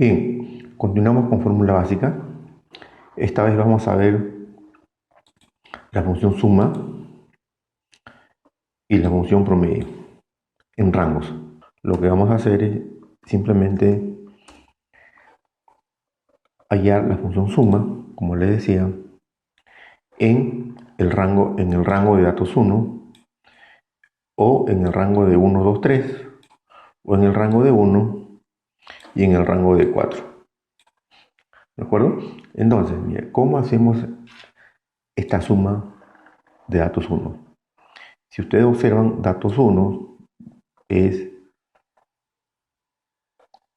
Bien, continuamos con fórmula básica. Esta vez vamos a ver la función suma y la función promedio en rangos. Lo que vamos a hacer es simplemente hallar la función suma, como les decía, en el rango de datos 1 o en el rango de 1, 2, 3 o en el rango de 1 y en el rango de 4. ¿De acuerdo? Entonces, mira, ¿cómo hacemos esta suma de datos 1? Si ustedes observan, datos 1 es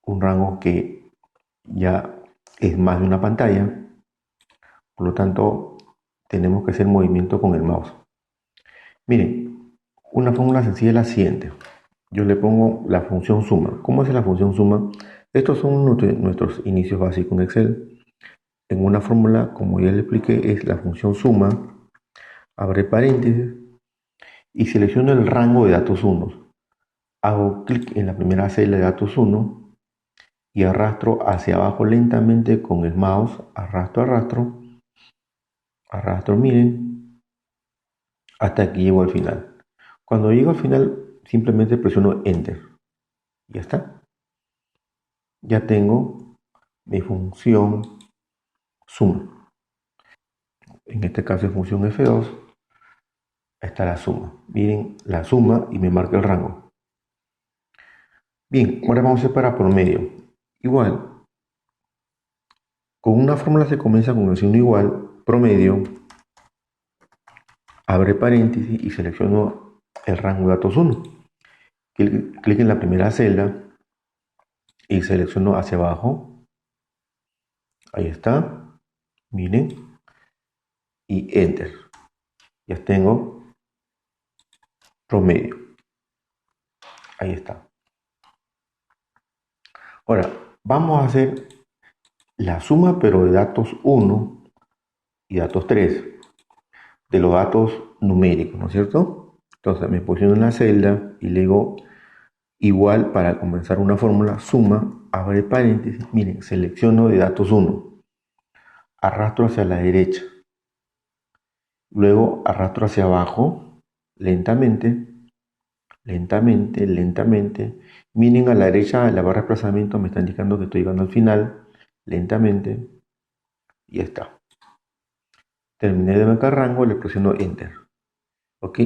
un rango que ya es más de una pantalla, por lo tanto tenemos que hacer movimiento con el mouse. Miren, una fórmula sencilla es la siguiente. Yo le pongo la función suma. ¿Cómo es la función suma? Estos son nuestros inicios básicos en Excel. En una fórmula, como ya le expliqué, es la función suma, abre paréntesis y selecciono el rango de datos 1. Hago clic en la primera celda de datos 1 y arrastro hacia abajo lentamente con el mouse, arrastro, miren, hasta que llego al final. Cuando llego al final, simplemente presiono Enter. Ya está. Ya tengo mi función suma. En este caso es función F2. Está la suma. Miren la suma y me marca el rango. Bien, ahora vamos a hacer para promedio. Igual, con una fórmula se comienza con el signo igual, promedio, abre paréntesis y selecciono el rango de datos 1. Clic en la primera celda y selecciono hacia abajo. Ahí está. Miren. Y Enter. Ya tengo promedio. Ahí está. Ahora, vamos a hacer la suma, pero de datos 1 y datos 3, de los datos numéricos, ¿no es cierto? Entonces me posiciono en la celda y le digo igual para comenzar una fórmula, suma, abre paréntesis, miren, selecciono de datos 1, arrastro hacia la derecha, luego arrastro hacia abajo, lentamente, lentamente. Miren a la derecha, la barra de desplazamiento me está indicando que estoy llegando al final, lentamente, y ya está. Terminé de marcar rango, le presiono Enter. ¿Ok?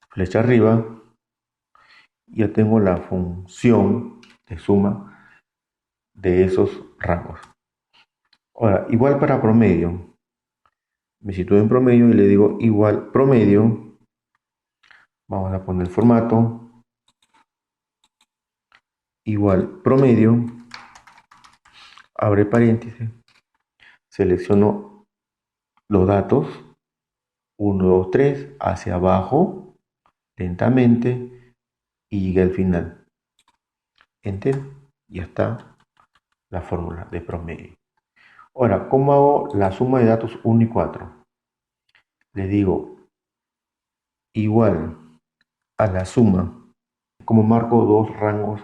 Flecha arriba, ya tengo la función de suma de esos rangos. Ahora, igual para promedio. Me sitúo en promedio y le digo igual promedio. Vamos a poner el formato. Igual promedio. Abre paréntesis. Selecciono los datos. 1, 2, 3. Hacia abajo. Lentamente. Y llegué al final. Enter. Ya está la fórmula de promedio. Ahora, ¿cómo hago la suma de datos 1 y 4? Le digo igual a la suma, como marco dos rangos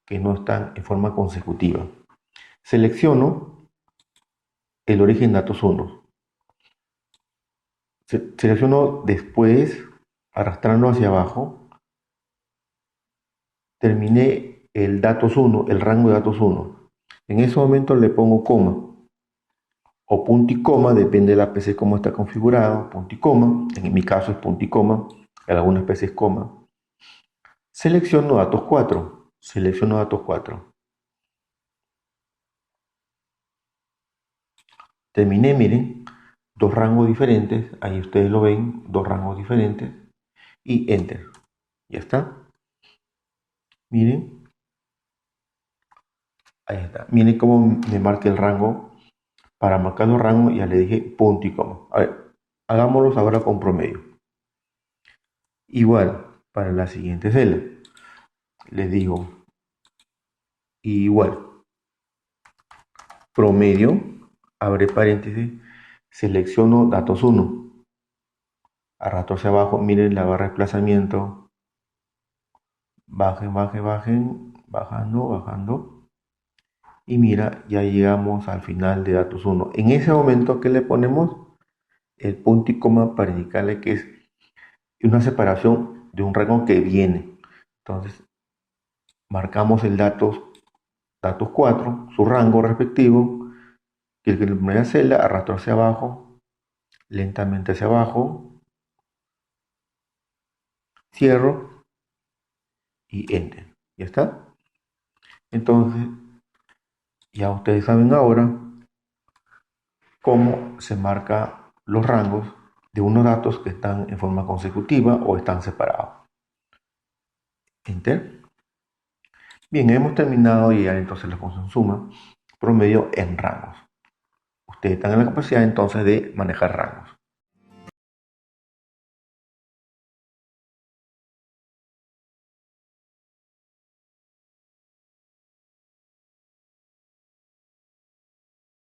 que no están en forma consecutiva. Selecciono el origen datos 1. Selecciono después, arrastrando hacia abajo, terminé el datos 1, el rango de datos 1. En ese momento le pongo coma o punto y coma, depende de la PC cómo está configurado, punto y coma, en mi caso es punto y coma, en algunas PCs coma. Selecciono datos 4, selecciono datos 4. Terminé, miren, dos rangos diferentes, ahí ustedes lo ven, dos rangos diferentes, y Enter. Ya está. Miren, ahí está. Miren cómo me marca el rango. Para marcar los rangos ya le dije punto y coma. A ver, hagámoslos ahora con promedio. Igual, para la siguiente celda, les digo igual, promedio, abre paréntesis, selecciono datos 1, arrastro hacia abajo, miren la barra de desplazamiento, bajen, bajando, Y mira, ya llegamos al final de datos 1. En ese momento, ¿qué le ponemos? El punto y coma para indicarle que es una separación de un rango que viene. Entonces, marcamos el datos 4, su rango respectivo, que el que la primera celda arrastro hacia abajo, lentamente hacia abajo, cierro y enter. ¿Ya está? Entonces, ya ustedes saben ahora cómo se marca los rangos de unos datos que están en forma consecutiva o están separados. Enter. Bien, hemos terminado y ya entonces la función suma promedio en rangos. Ustedes están en la capacidad entonces de manejar rangos.